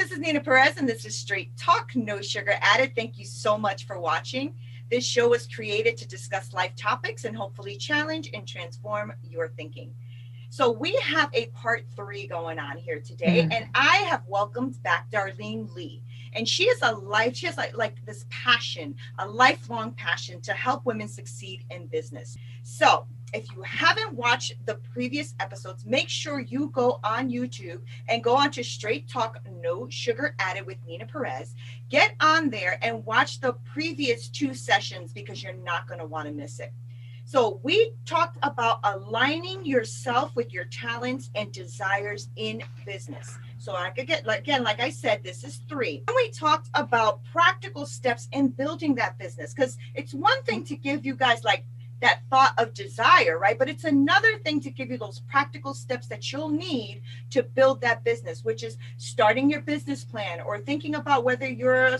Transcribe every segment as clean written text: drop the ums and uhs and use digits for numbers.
this is Neena Perez, and this is Straight Talk, No Sugar Added. Thank you so much for watching. This show was created to discuss life topics and hopefully challenge and transform your thinking. So we have a part 3 going on here today, and I have welcomed back Darlene Lee. And she has like this passion, a lifelong passion to help women succeed in business. So if you haven't watched the previous episodes, make sure you go on YouTube and go on to Straight Talk, No Sugar Added with Neena Perez. Get on there and watch the previous 2 sessions because you're not going to want to miss it. So we talked about aligning yourself with your talents and desires in business. So like I said, this is 3. And we talked about practical steps in building that business, because it's one thing to give you guys like that thought of desire, right? But it's another thing to give you those practical steps that you'll need to build that business, which is starting your business plan or thinking about whether you're a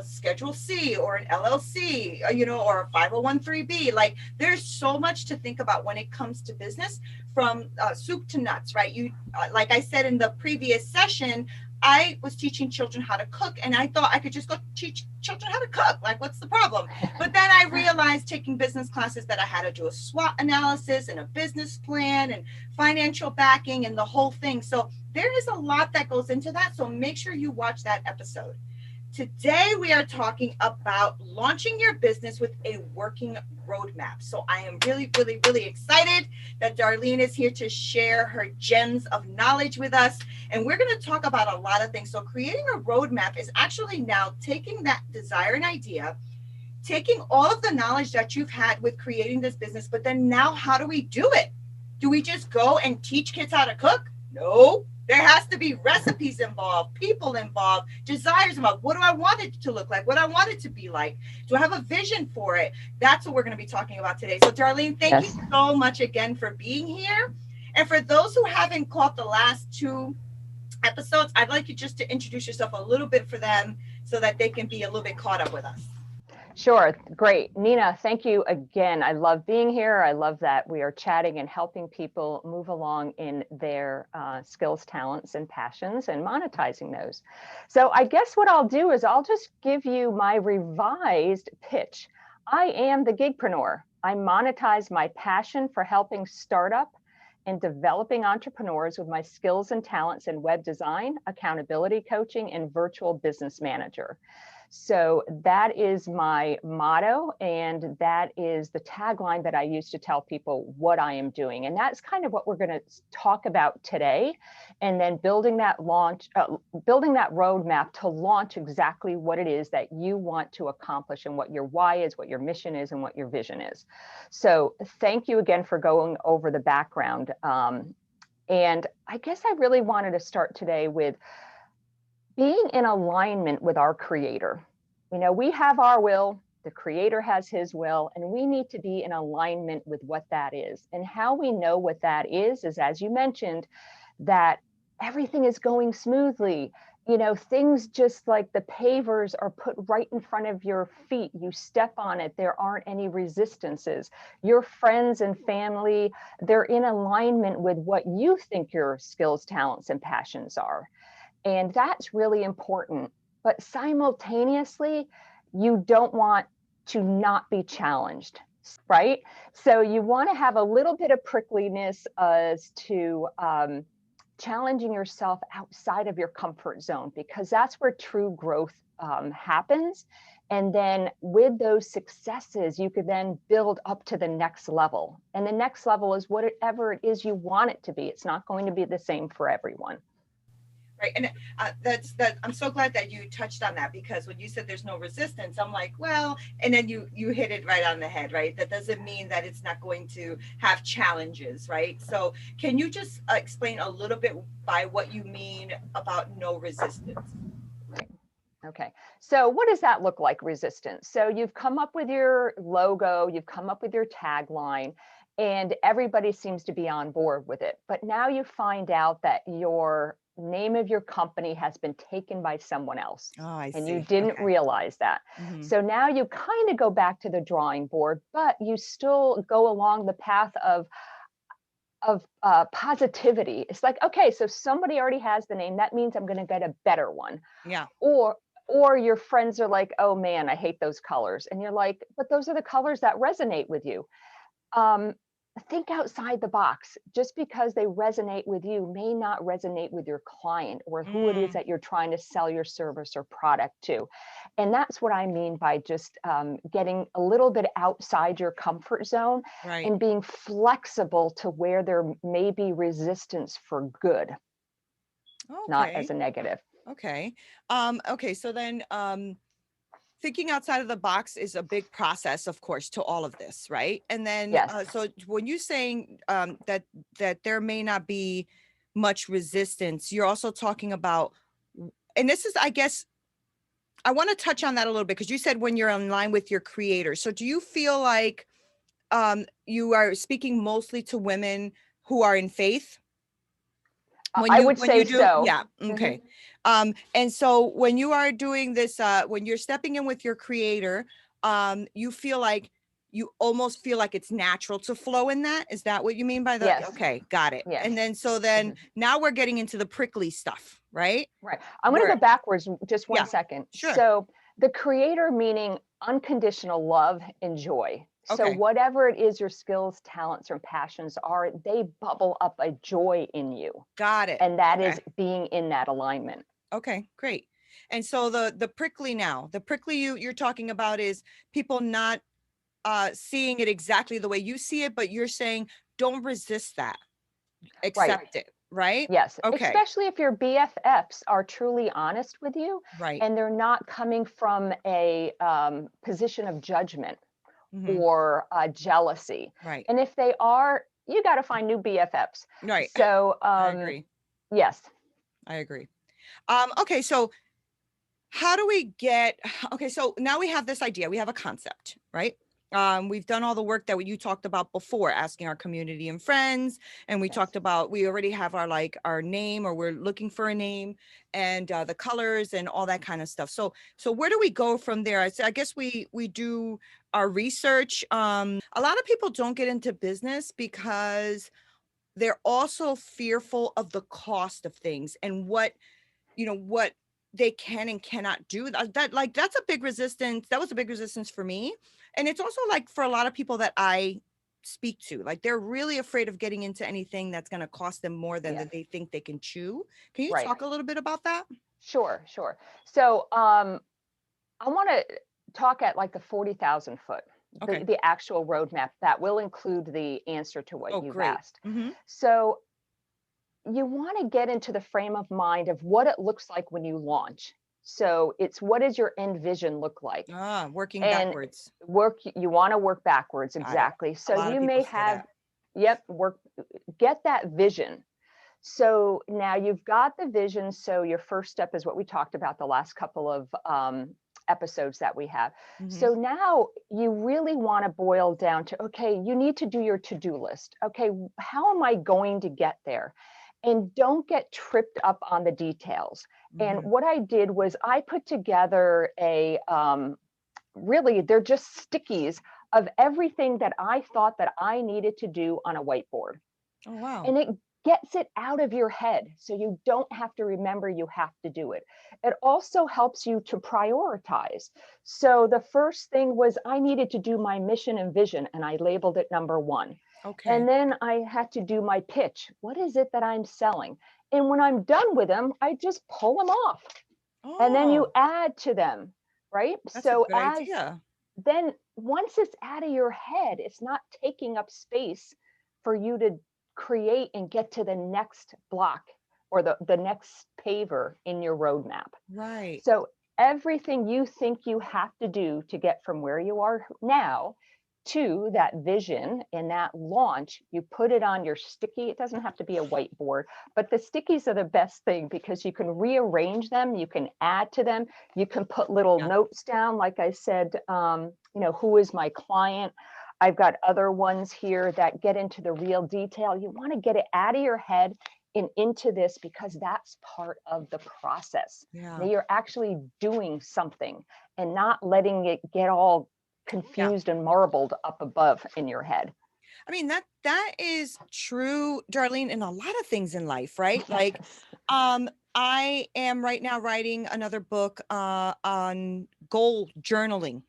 Schedule C or an LLC, or a 501(c)(3) Like there's so much to think about when it comes to business, from soup to nuts, right? Like I said in the previous session, I was teaching children how to cook, and I thought I could just go teach children how to cook. Like, what's the problem? But then I realized, taking business classes, that I had to do a SWOT analysis and a business plan and financial backing and the whole thing. So there is a lot that goes into that. So make sure you watch that episode. Today, we are talking about launching your business with a working roadmap. So I am really, really, really excited that Darlene is here to share her gems of knowledge with us. And we're going to talk about a lot of things. So creating a roadmap is actually now taking that desire and idea, taking all of the knowledge that you've had with creating this business, but then now how do we do it? Do we just go and teach kids how to cook? No. There has to be recipes involved, people involved, desires involved. What do I want it to look like? What do I want it to be like? Do I have a vision for it? That's what we're going to be talking about today. So Darlene, thank you so much again for being here. And for those who haven't caught the last 2 episodes, I'd like you just to introduce yourself a little bit for them so that they can be a little bit caught up with us. Sure. Great. Neena, thank you again. I love being here. I love that we are chatting and helping people move along in their skills, talents, and passions, and monetizing those. So I guess what I'll do is I'll just give you my revised pitch. I am the gigpreneur. I monetize my passion for helping startup and developing entrepreneurs with my skills and talents in web design, accountability coaching, and virtual business manager. So that is my motto, and that is the tagline that I use to tell people what I am doing. And that's kind of what we're going to talk about today, and then building that roadmap to launch exactly what it is that you want to accomplish, and what your why is, what your mission is, and what your vision is. So thank you again for going over the background. And I guess I really wanted to start today with being in alignment with our creator. We have our will, the creator has his will, and we need to be in alignment with what that is. And how we know what that is, as you mentioned, that everything is going smoothly. Things just like the pavers are put right in front of your feet. You step on it, there aren't any resistances. Your friends and family, they're in alignment with what you think your skills, talents, and passions are. And that's really important. But simultaneously, you don't want to not be challenged, right? So you want to have a little bit of prickliness as to challenging yourself outside of your comfort zone, because that's where true growth happens. And then with those successes, you could then build up to the next level. And the next level is whatever it is you want it to be. It's not going to be the same for everyone. Right. And I'm so glad that you touched on that, because when you said there's no resistance, I'm like, well, and then you hit it right on the head, right? That doesn't mean that it's not going to have challenges, right? So can you just explain a little bit by what you mean about no resistance? Okay. So what does that look like, resistance? So you've come up with your logo, you've come up with your tagline, and everybody seems to be on board with it. But now you find out that your name of your company has been taken by someone else. Oh, I see. And you didn't realize that. Mm-hmm. So now you kind of go back to the drawing board, but you still go along the path of, positivity. It's like, okay, so somebody already has the name. That means I'm going to get a better one. Yeah. Or your friends are like, oh man, I hate those colors. And you're like, but those are the colors that resonate with you. Think outside the box. Just because they resonate with you may not resonate with your client or who it is that you're trying to sell your service or product to. And that's what I mean by just getting a little bit outside your comfort zone Right. and being flexible to where there may be resistance for good, not Okay. as a negative. Okay. Okay. So then, thinking outside of the box is a big process, of course, to all of this, right? And then, Yes. so when you're saying that there may not be much resistance, you're also talking about, and this is, I guess, I want to touch on that a little bit because you said when you're in line with your creator. So do you feel like you are speaking mostly to women who are in faith? I would When you say do, so. yeah, okay. And so when you are doing this, when you're stepping in with your creator, you feel like you almost feel like it's natural to flow in that. Is that what you mean by the, Yes. okay, got it. Yes. And then so then now we're getting into the prickly stuff, right? Right. I'm going to Where, go backwards just one yeah, second. sure. So the creator meaning unconditional love and joy. So Okay. whatever it is your skills, talents, or passions are, they bubble up a joy in you. Got it. And that Okay. is being in that alignment. Okay, great. And so the prickly now, the prickly you're talking about is people not seeing it exactly the way you see it, but you're saying don't resist that. Right. Accept it, right? Yes. Okay. Especially if your BFFs are truly honest with you Right. and they're not coming from a position of judgment Mhm. or jealousy. Right. And if they are, you got to find new BFFs. Right. So, I agree. yes. I agree. Okay, so how do we get, okay, so now we have this idea, we have a concept, right? We've done all the work that you talked about before, asking our community and friends, and we Yes. talked about, we already have our like our name, or we're looking for a name, and the colors and all that kind of stuff. So where do we go from there? I guess we do our research. A lot of people don't get into business because they're also fearful of the cost of things and what they can and cannot do. That's a big resistance. That was a big resistance for me. And it's also like for a lot of people that I speak to, like they're really afraid of getting into anything that's going to cost them more than Yes. that they think they can chew. Can you Right. talk a little bit about that? Sure. So I want to talk at like the 40,000 foot, Okay. the actual roadmap that will include the answer to what you've Great. asked. So you want to get into the frame of mind of what it looks like when you launch. So it's what does your end vision look like? Working And backwards. you want to work backwards. Got it. Exactly. A So lot of you people may say have, that. get that vision. So now you've got the vision. So your first step is what we talked about the last couple of episodes that we have. So now you really want to boil down to, okay, you need to do your to-do list. Okay, how am I going to get there? And don't get tripped up on the details. And what I did was I put together a really, they're just stickies of everything that I thought that I needed to do on a whiteboard. Oh, wow. And it gets it out of your head so you don't have to remember you have to do it. It also helps you to prioritize. So the first thing was I needed to do my mission and vision, and I labeled it number 1. Okay. And then I had to do my pitch. What is it that I'm selling? And when I'm done with them, I just pull them off. And then you add to them, right? That's a good as idea. then once it's out of your head, it's not taking up space for you to create and get to the next block or the next paver in your roadmap. Right. So everything you think you have to do to get from where you are now to that vision and that launch, you put it on your sticky. It doesn't have to be a whiteboard, but the stickies are the best thing because you can rearrange them, you can add to them, you can put little notes down. Like I said, who is my client? I've got other ones here that get into the real detail. You want to get it out of your head and into this because that's part of the process. Now you're actually doing something and not letting it get all confused and marbled up above in your head. I mean, that is true, Darlene, in a lot of things in life, right? Like, Yes. I am right now writing another book on goal journaling.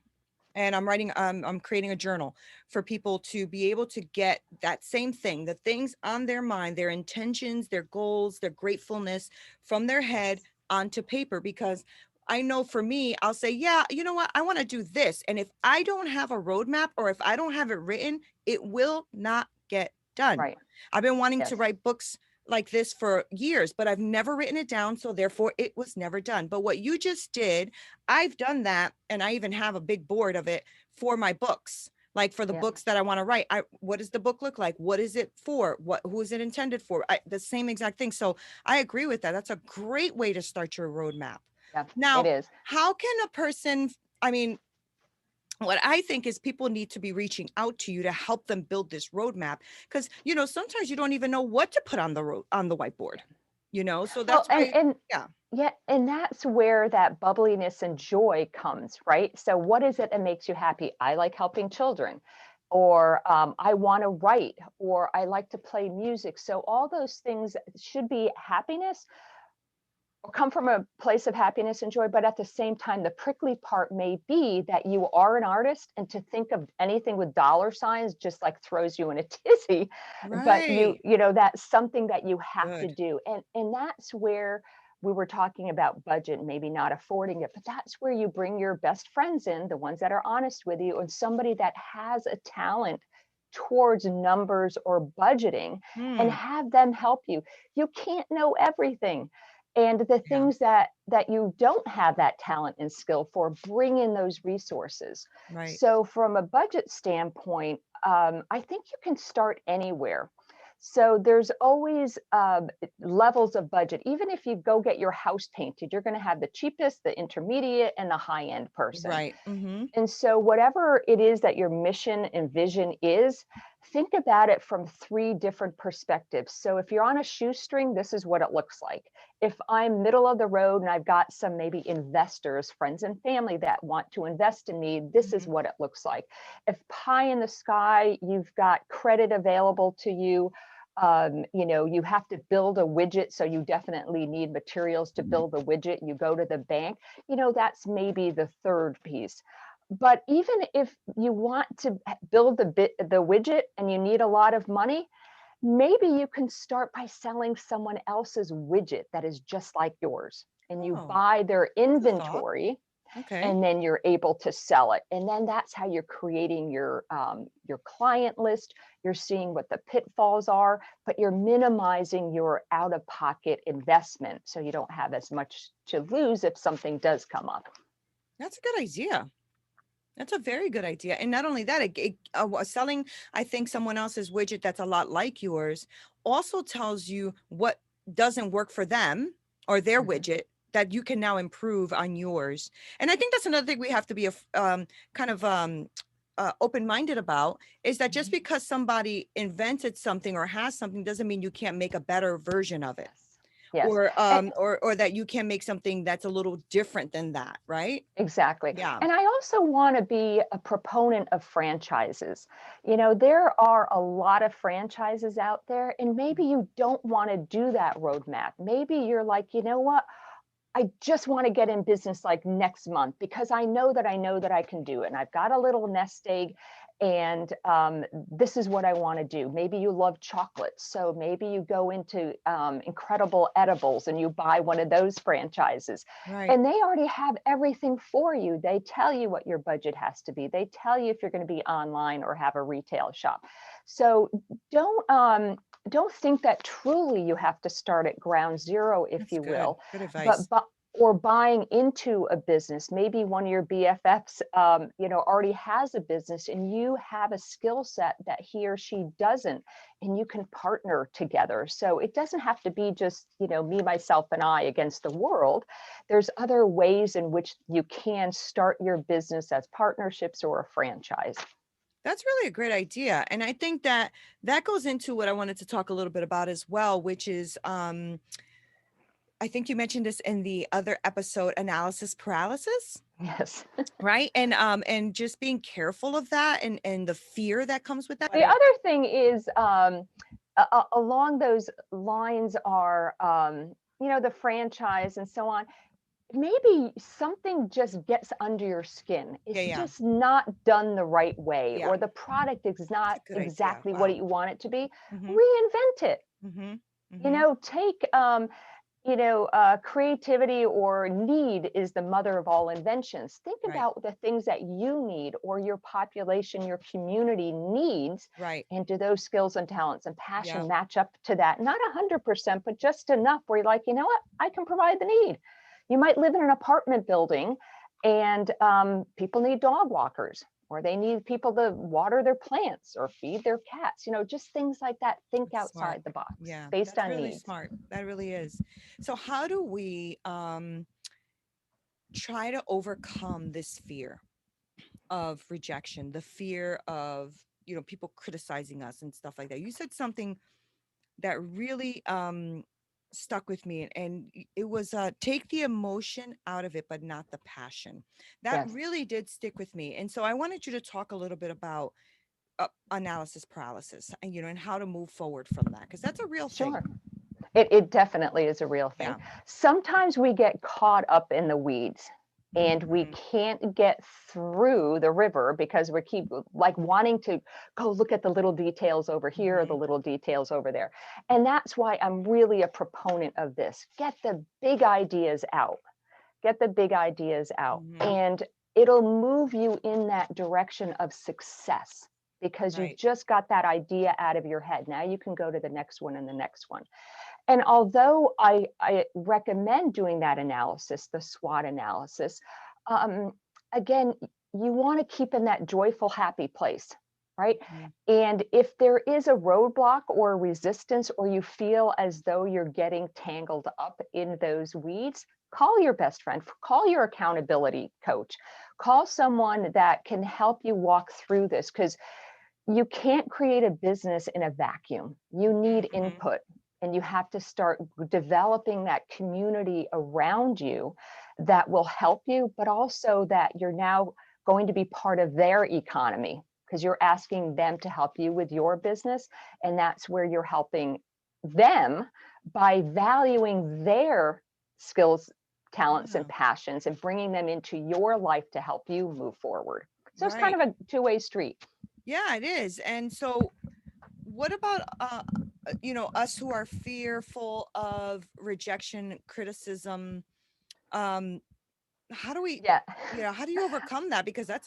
And I'm creating a journal for people to be able to get that same thing, the things on their mind, their intentions, their goals, their gratefulness from their head Yes. onto paper. Because I know for me, I'll say, yeah, you know what, I want to do this. And if I don't have a roadmap or if I don't have it written, it will not get done. Right. I've been wanting to Yes. write books like this for years, but I've never written it down. So therefore, it was never done. But what you just did, I've done that. And I even have a big board of it for my books. Like for the Yep. books that I want to write, what does the book look like? What is it for? Who is it intended for? The same exact thing. So I agree with that. That's a great way to start your roadmap. Yeah, it Now, is. how can a person, I mean, what I think is people need to be reaching out to you to help them build this roadmap because sometimes you don't even know what to put on the road on the whiteboard, so Well, that's and why. and Yeah. yeah, and that's where that bubbliness and joy comes, right? So what is it that makes you happy? I like helping children, or I want to write, or I like to play music. So all those things should be happiness, or come from a place of happiness and joy, but at the same time, the prickly part may be that you are an artist, and to think of anything with dollar signs just like throws you in a tizzy. But Right. that's something that you have to Good. do. And that's where we were talking about budget, maybe not affording it, but that's where you bring your best friends in, the ones that are honest with you, and somebody that has a talent towards numbers or budgeting, and Hmm. have them help you. You can't know everything, and the Yeah. things that you don't have that talent and skill for, bring in those resources. Right. So from a budget standpoint, I think you can start anywhere. So there's always levels of budget. Even if you go get your house painted, you're going to have the cheapest, the intermediate, and the high end person. Right. Mm-hmm. And so, whatever it is that your mission and vision is, think about it from three different perspectives. So, if you're on a shoestring, this is what it looks like. If I'm middle of the road and I've got some maybe investors, friends and family that want to invest in me, this is Mm-hmm. what it looks like. If pie in the sky, you've got credit available to you. You have to build a widget, so you definitely need materials to build the widget. You go to the bank, that's maybe the third piece. But even if you want to build the widget and you need a lot of money, maybe you can start by selling someone else's widget that is just like yours, and you Oh, buy their that's a thought. inventory, Okay. and then you're able to sell it. And then that's how you're creating your client list. You're seeing what the pitfalls are, but you're minimizing your out of pocket investment, so you don't have as much to lose if something does come up. That's a good idea. That's a very good idea. And not only that, selling, I think, someone else's widget that's a lot like yours also tells you what doesn't work for them or their Mhm. widget that you can now improve on yours. And I think that's another thing we have to be kind of open-minded about is that just Mhm. because somebody invented something or has something doesn't mean you can't make a better version of it Yes. Yes. or And that you can make something that's a little different than that, right? exactly. Yeah. And I also want to be a proponent of franchises. There are a lot of franchises out there, and maybe you don't want to do that roadmap. Maybe you're like, you know what? I just want to get in business like next month because I know that I can do it. And I've got a little nest egg, and this is what I want to do. Maybe you love chocolate. So maybe you go into Incredible Edibles and you buy one of those franchises. Right. And they already have everything for you. They tell you what your budget has to be, they tell you if you're going to be online or have a retail shop. So don't um, don't think that truly you have to start at ground zero, if That's you good. will, Good but advice. or buying into a business. Maybe one of your BFFs, already has a business, and you have a skill set that he or she doesn't, and you can partner together. So it doesn't have to be just, me, myself, and I against the world. There's other ways in which you can start your business as partnerships or a franchise. That's really a great idea. And I think that that goes into what I wanted to talk a little bit about as well, which is I think you mentioned this in the other episode, analysis paralysis. Yes. Right. And just being careful of that and the fear that comes with that. The other thing is, along those lines are, the franchise and so on. Maybe something just gets under your skin. It's Yeah. just not done the right way, Yeah. or the product is not Good idea. exactly Wow. what you want it to be. Mm-hmm. Reinvent it. Mm-hmm. Take creativity or need is the mother of all inventions. Think Right. about the things that you need or your population, your community needs. Right. And do those skills and talents and passion Yeah. match up to that? Not 100%, but just enough where you're like, you know what? I can provide the need. You might live in an apartment building and people need dog walkers, or they need people to water their plants or feed their cats, just things like that. Think That's outside smart. the box, Yeah. based That's on really needs. smart. That really is. So how do we try to overcome this fear of rejection, the fear of, people criticizing us and stuff like that? You said something that really stuck with me, and it was take the emotion out of it but not the passion. That Yes. really did stick with me. And so I wanted you to talk a little bit about analysis paralysis, and how to move forward from that, because that's a real thing. Sure. It definitely is a real thing. Yeah. Sometimes we get caught up in the weeds and we Mhm. can't get through the river because we keep like wanting to go look at the little details over here or the Mhm. little details over there. And that's why I'm really a proponent of this. Get the big ideas out. Get the big ideas out. Mhm. And it'll move you in that direction of success because you Right. just got that idea out of your head. Now you can go to the next one and the next one. And although I recommend doing that analysis, the SWOT analysis, um, again, you want to keep in that joyful, happy place, right? Mhm. And if there is a roadblock or resistance, or you feel as though you're getting tangled up in those weeds, call your best friend, call your accountability coach, call someone that can help you walk through this, because you can't create a business in a vacuum. You need Mhm. input, and you have to start developing that community around you that will help you, but also that you're now going to be part of their economy because you're asking them to help you with your business. And that's where you're helping them by valuing their skills, talents, Yeah. and passions and bringing them into your life to help you move forward. So it's kind Right. of a two-way street. Yeah, it is. And so what about us who are fearful of rejection, criticism? um how do we, Yeah, how do you overcome that? Because that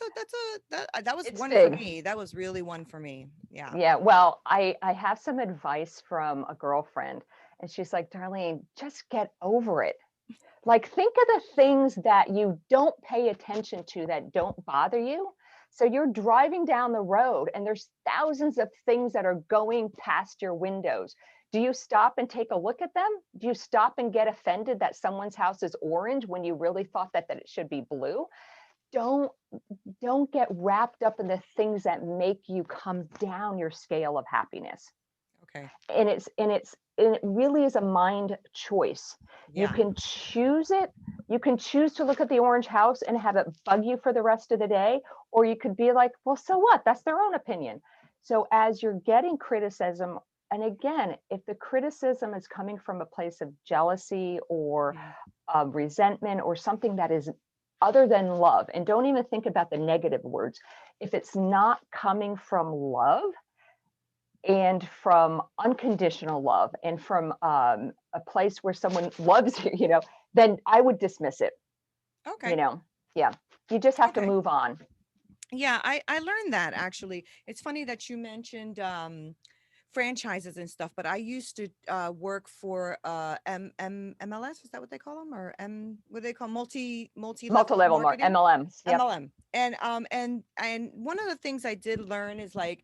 was it's one for big. me. That was really one for me. Yeah. Yeah, well, I have some advice from a girlfriend, and she's like, Darlene, just get over it. Like, think of the things that you don't pay attention to that don't bother you. So you're driving down the road and there's thousands of things that are going past your windows. Do you stop and take a look at them? Do you stop and get offended that someone's house is orange when you really thought that it should be blue? Don't don't get wrapped up in the things that make you come down your scale of happiness. Okay. And it really is a mind choice. You Yeah. can choose it. You can choose to look at the orange house and have it bug you for the rest of the day, or you could be like, well, so what? That's their own opinion. So as you're getting criticism, and again, if the criticism is coming from a place of jealousy or Mhm. resentment or something that is other than love, and don't even think about the negative words, if it's not coming from love and from unconditional love and from a place where someone loves you, then I would dismiss it. Okay. Yeah, you just have to Okay. move on. Yeah, I learned that actually. It's funny that you mentioned franchises and stuff, but I used to work for MLS, is that what they call them? Or what do they call multi-level Multi-level marketing? MLMs. Yep. MLM. And one of the things I did learn is like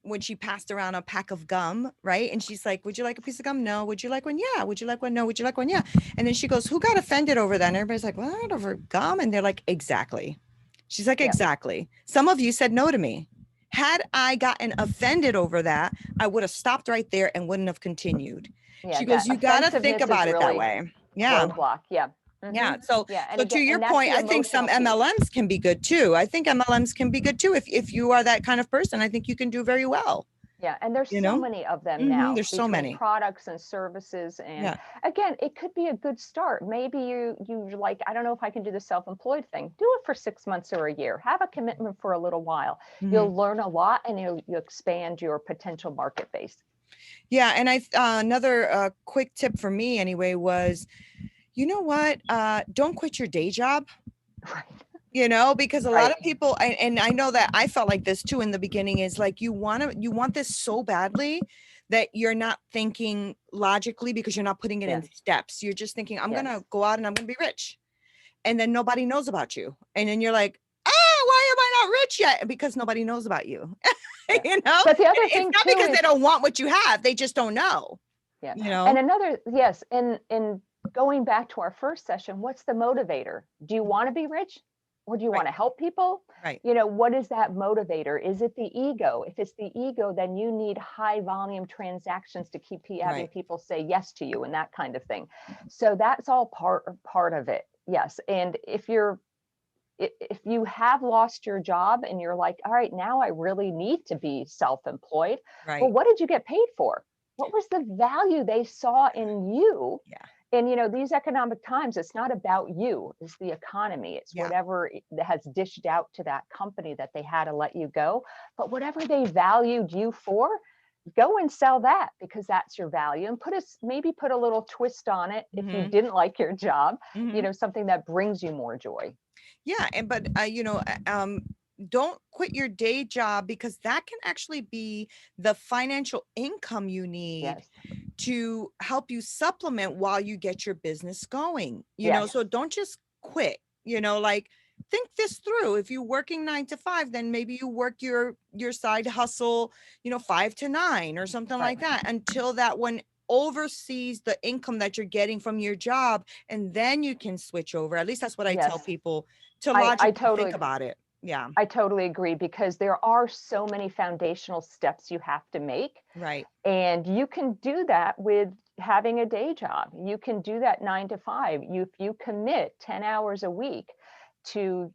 when she passed around a pack of gum, right? And she's like, would you like a piece of gum? No. Would you like one? Yeah. Would you like one? No. Would you like one? Yeah. And then she goes, who got offended over that? And everybody's like, what, over gum? And they're like, exactly. She's like, Yeah. exactly. Some of you said no to me. Had I gotten offended over that, I would have stopped right there and wouldn't have continued. Yeah, She goes, that you got to think offensiveness is about it that really, way. Yeah. roadblock. Yeah. Yeah. So, Yeah. And so to again, your and that's point, the I think some emotional piece. MLMs can be good too. I think MLMs can be good too. If you are that kind of person, I think you can do very well. Yeah, and there's You so know, many of them now there's so between many. products and services. And Yeah. again, it could be a good start. Maybe you like, I don't know if I can do the self-employed thing. Do it for 6 months or a year. Have a commitment for a little while. Mhm. You'll learn a lot, and you expand your potential market base. Yeah. And another quick tip for me anyway was, you know what? Don't quit your day job. Right. Because a lot of people, and I know that I felt like this too in the beginning, is like you want this so badly that you're not thinking logically, because you're not putting it in steps. You're just thinking, I'm going to go out and I'm going to be rich. And then nobody knows about you. And then you're like, why am I not rich yet? Because nobody knows about you. But the other thing it's not too because is, they don't want what you have. They just don't know. yeah. And another, yes. And going back to our first session, what's the motivator? Do you want to be rich, or do you want to help people? Right. What is that motivator? Is it the ego? If it's the ego, then you need high volume transactions to keep having people say yes to you and that kind of thing. So that's all part of it. Yes. And if you have lost your job and you're like, all right, now I really need to be self-employed. Right. Well, what did you get paid for? What was the value they saw in you? Yeah. And these economic times, it's not about you, it's the economy. It's whatever has dished out to that company that they had to let you go. But whatever they valued you for, go and sell that, because that's your value, and maybe put a little twist on it if you didn't like your job, something that brings you more joy. Yeah. But don't quit your day job, because that can actually be the financial income you need to help you supplement while you get your business going. So don't just quit. Like, think this through. If you're working 9 to 5, then maybe you work your side hustle 5 to 9 or something like that, until that one oversees the income that you're getting from your job, and then you can switch over. At least that's what I tell people, to logically think about it. Yeah, I totally agree, because there are so many foundational steps you have to make. Right. And you can do that with having a day job. You can do that 9 to 5. If you commit 10 hours a week to,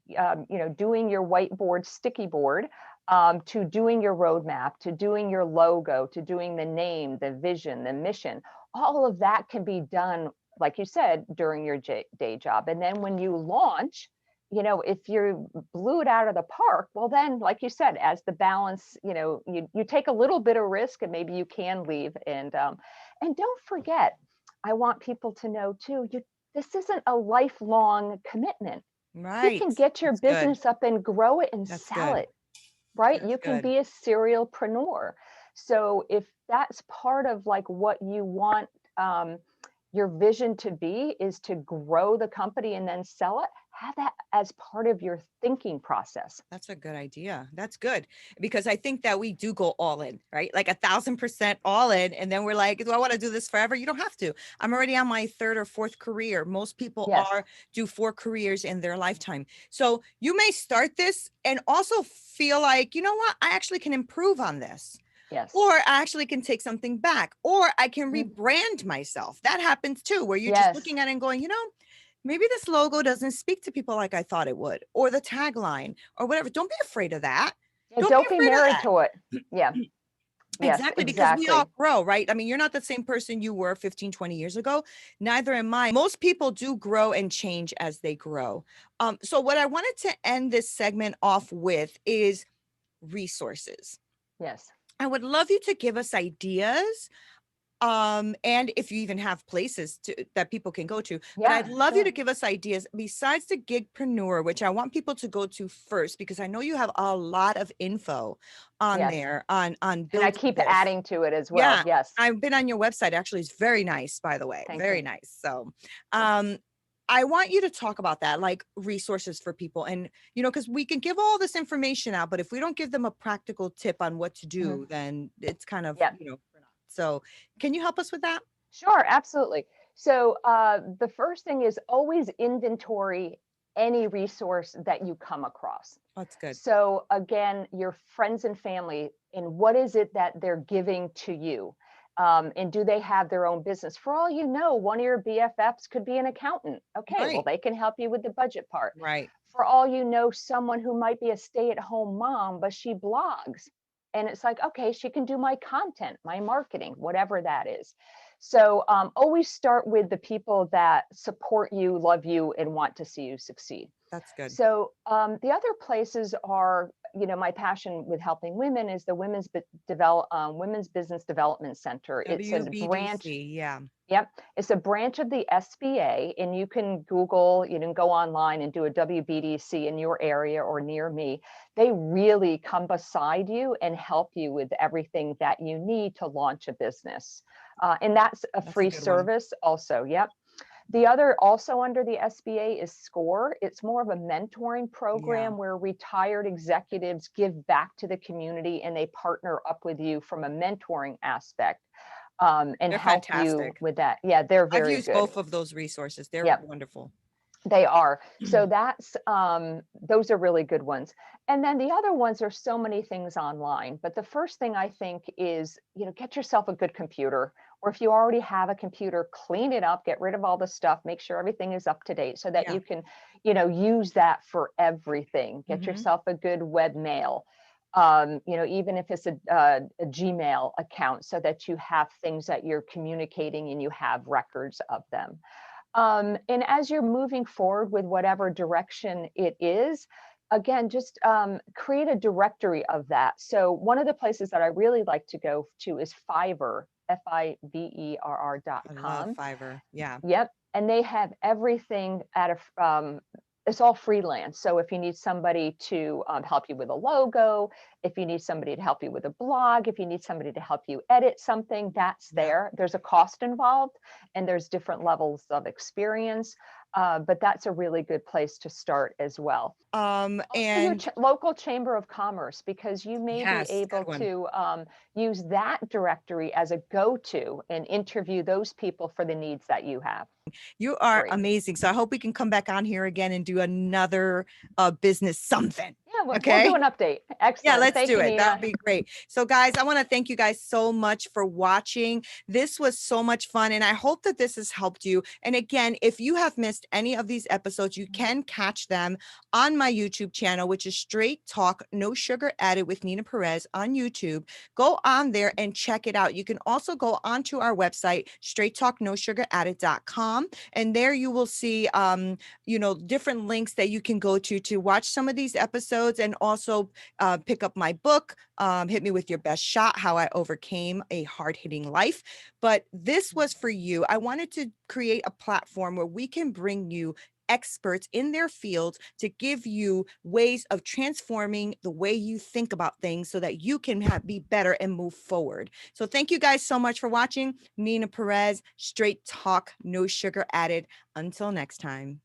doing your whiteboard, sticky board, to doing your roadmap, to doing your logo, to doing the name, the vision, the mission, all of that can be done, like you said, during your day job. And then when you launch, if you blew it out of the park, well, then, like you said, as the balance, you take a little bit of risk, and maybe you can leave. And don't forget, I want people to know too, this isn't a lifelong commitment. Right. You can get your business up and grow it and sell it, right? You can be a serialpreneur. So if that's part of like what you want, your vision to be, is to grow the company and then sell it, have that as part of your thinking process. That's a good idea. That's good, because I think that we do go all in, right? Like 1,000% all in. And then we're like, do I want to do this forever? You don't have to. I'm already on my 3rd or 4th career. Most people do 4 careers in their lifetime. So you may start this and also feel like, you know what, I actually can improve on this. Yes. Or I actually can take something back, or I can rebrand myself. That happens too, where you're just looking at it and going, maybe this logo doesn't speak to people like I thought it would, or the tagline or whatever. Don't be afraid of that. Don't be married to it. Yeah. Exactly, because we all grow, right? I mean, you're not the same person you were 15, 20 years ago. Neither am I. Most people do grow and change as they grow. So what I wanted to end this segment off with is resources. Yes. I would love you to give us ideas, and if you even have places that people can go to. But I'd love you to give us ideas besides the Gigpreneur, which I want people to go to first, because I know you have a lot of info on there on building. And I keep adding to it as well. Yes. I've been on your website. Actually, it's very nice, by the way. Very nice. So I want you to talk about that, like resources for people. And, because we can give all this information out, but if we don't give them a practical tip on what to do, then it's kind of, so can you help us with that? Sure, absolutely. So the first thing is always inventory any resource that you come across. That's good. So again, your friends and family, and what is it that they're giving to you? And do they have their own business? For all you know, one of your BFFs could be an accountant. Okay, well, Right. they can help you with the budget part. Right. For all you know, someone who might be a stay-at-home mom, but she blogs. And it's like, okay, she can do my content, my marketing, whatever that is. So always start with the people that support you, love you, and want to see you succeed. That's good. So the other places are, my passion with helping women is the Women's Business Development Center. It's a branch. WBDC. Yeah. Yep, it's a branch of the SBA, and you can Google, you can go online and do a WBDC in your area or near me. They really come beside you and help you with everything that you need to launch a business. And that's a That's a free good one. service also. Yep. The other also under the SBA is SCORE. It's more of a mentoring Yeah. program where retired executives give back to the community and they partner up with you from a mentoring aspect and They're help you fantastic. with that. Yeah, they're I've very used good. both of those resources. They're Yep, wonderful. they are. So that's those are really good ones. And then the other ones are so many things online. But the first thing I think is, get yourself a good computer. Or if you already have a computer, clean it up, get rid of all the stuff, make sure everything is up to date so that Yeah. you can, use that for everything. Get Mhm. yourself a good webmail. Even if it's a Gmail account so that you have things that you're communicating and you have records of them. And as you're moving forward with whatever direction it is, again, just create a directory of that. So one of the places that I really like to go to is Fiverr, Fiverr dot I love com. Fiverr. Yeah. Yep. And they have everything it's all freelance. So if you need somebody to help you with a logo, if you need somebody to help you with a blog, if you need somebody to help you edit something, that's Yeah. there. There's a cost involved and there's different levels of experience. But that's a really good place to start as well. Also, your And local chamber of commerce, because you may be yes, able good one. to use that directory as a go-to and interview those people for the needs that you have. You are Great. amazing. So I hope we can come back on here again and do another business something. Yeah, we'll do Okay. an update. Yeah, Excellent. let's Thank do you, it. That Neena. would be great. So, guys, I want to thank you guys so much for watching. This was so much fun, and I hope that this has helped you. And again, if you have missed any of these episodes, you can catch them on my YouTube channel, which is Straight Talk, No Sugar Added with Neena Perez on YouTube. Go on there and check it out. You can also go onto our website, straighttalknosugaradded.com, and there you will see, different links that you can go to watch some of these episodes and also pick up my book, Hit Me With Your Best Shot, How I Overcame a Hard-Hitting Life. But this was for you. I wanted to create a platform where we can bring you experts in their fields to give you ways of transforming the way you think about things so that you can be better and move forward. So thank you guys so much for watching. Neena Perez, Straight Talk, No Sugar Added. Until next time.